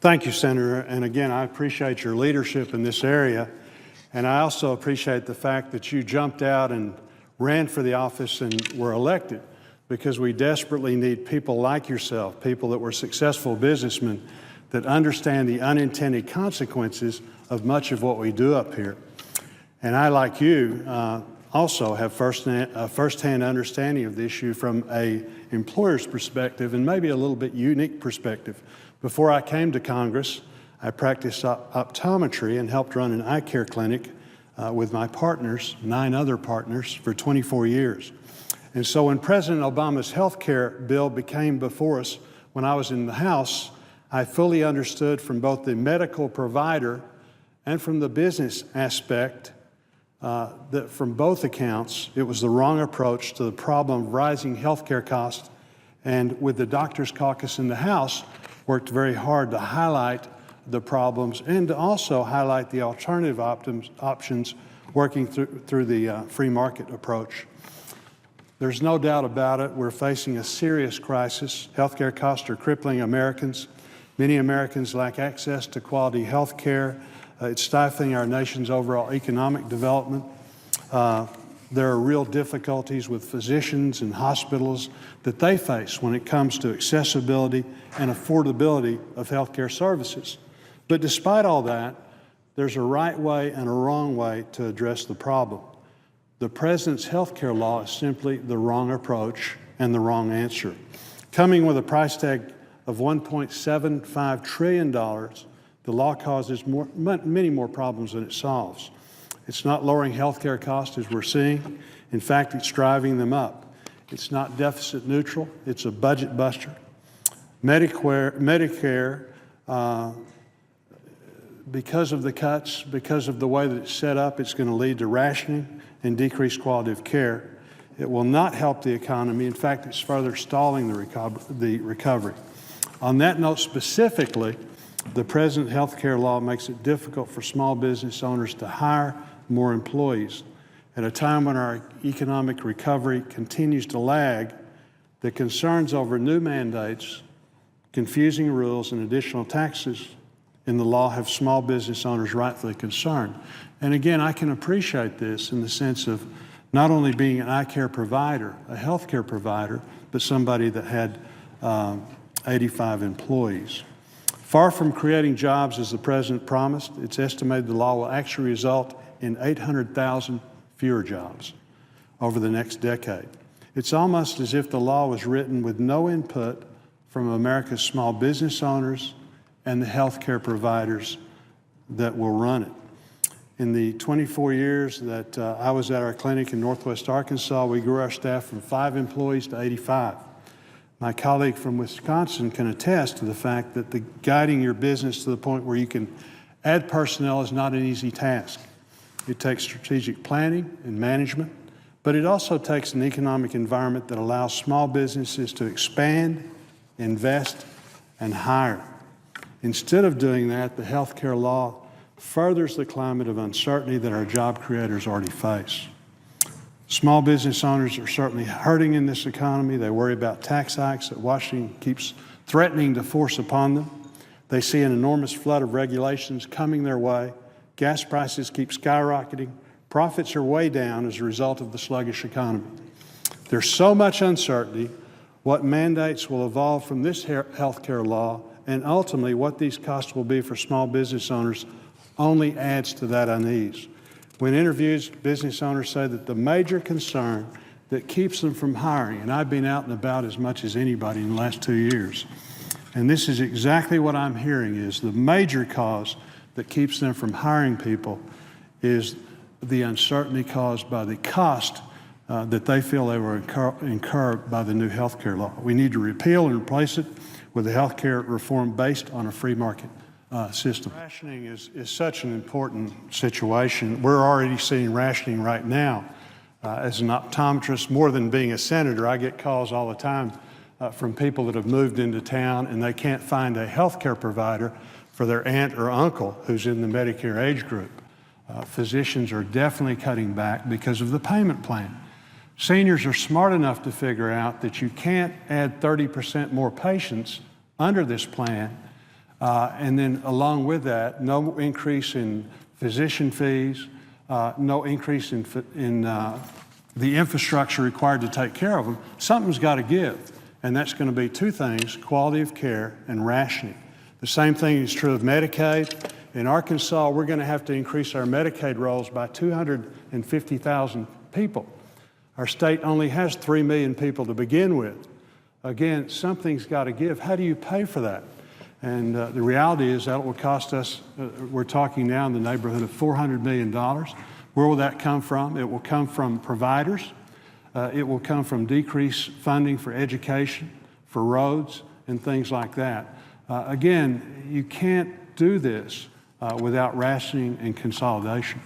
Thank you, Senator. And again, I appreciate your leadership in this area. And I also appreciate the fact that you jumped out and ran for the office and were elected, because we desperately need people like yourself, people that were successful businessmen that understand the unintended consequences of much of what we do up here. And I, like you, also have firsthand understanding of the issue from an employer's perspective, and maybe a little bit unique perspective. Before I came to Congress, I practiced optometry and helped run an eye care clinic with my partners, 9 other partners, for 24 years. And so when President Obama's health care bill became before us when I was in the House, I fully understood from both the medical provider and from the business aspect that from both accounts, it was the wrong approach to the problem of rising health care costs. And with the Doctors Caucus in the House, worked very hard to highlight the problems and to also highlight the alternative options working through the free market approach. There's no doubt about it, we're facing a serious crisis. Healthcare costs are crippling Americans. Many Americans lack access to quality health care. It's stifling our nation's overall economic development. There are real difficulties with physicians and hospitals that they face when it comes to accessibility and affordability of healthcare services. But despite all that, there's a right way and a wrong way to address the problem. The President's health care law is simply the wrong approach and the wrong answer. Coming with a price tag of $1.75 trillion, the law causes many more problems than it solves. It's not lowering health care costs as we're seeing. In fact, it's driving them up. It's not deficit neutral, it's a budget buster. Medicare, because of the cuts, because of the way that it's set up, it's going to lead to rationing and decreased quality of care. It will not help the economy. In fact, it's further stalling the recovery. On that note specifically, the President's health care law makes it difficult for small business owners to hire more employees. At a time when our economic recovery continues to lag, the concerns over new mandates, confusing rules, and additional taxes in the law have small business owners rightfully concerned. And again, I can appreciate this in the sense of not only being an eye care provider, a health care provider, but somebody that had 85 employees. Far from creating jobs as the President promised, it's estimated the law will actually result in 800,000 fewer jobs over the next decade. It's almost as if the law was written with no input from America's small business owners and the health care providers that will run it. In the 24 years that I was at our clinic in Northwest Arkansas, we grew our staff from 5 employees to 85. My colleague from Wisconsin can attest to the fact that guiding your business to the point where you can add personnel is not an easy task. It takes strategic planning and management, but it also takes an economic environment that allows small businesses to expand, invest, and hire. Instead of doing that, the healthcare law furthers the climate of uncertainty that our job creators already face. Small business owners are certainly hurting in this economy. They worry about tax hikes that Washington keeps threatening to force upon them. They see an enormous flood of regulations coming their way. Gas prices keep skyrocketing. Profits are way down as a result of the sluggish economy. There's so much uncertainty. What mandates will evolve from this health care law, and ultimately what these costs will be for small business owners, only adds to that unease. When interviewed, business owners say that the major concern that keeps them from hiring, and I've been out and about as much as anybody in the last 2 years, and this is exactly what I'm hearing, is the major cause that keeps them from hiring people is the uncertainty caused by the cost that they feel they will incur by the new health care law. We need to repeal and replace it with a health care reform based on a free market system. Rationing is such an important situation. We're already seeing rationing right now. As an optometrist, more than being a senator, I get calls all the time from people that have moved into town and they can't find a health care provider for their aunt or uncle who's in the Medicare age group. Physicians are definitely cutting back because of the payment plan. Seniors are smart enough to figure out that you can't add 30% more patients under this plan And then along with that, no increase in physician fees, no increase in the infrastructure required to take care of them. Something's got to give, and that's going to be two things: quality of care and rationing. The same thing is true of Medicaid. In Arkansas, we're going to have to increase our Medicaid rolls by 250,000 people. Our state only has 3 million people to begin with. Again, something's got to give. How do you pay for that? And the reality is that will cost us, we're talking now in the neighborhood of $400 million. Where will that come from? It will come from providers. It will come from decreased funding for education, for roads, and things like that. Again, you can't do this without rationing and consolidation.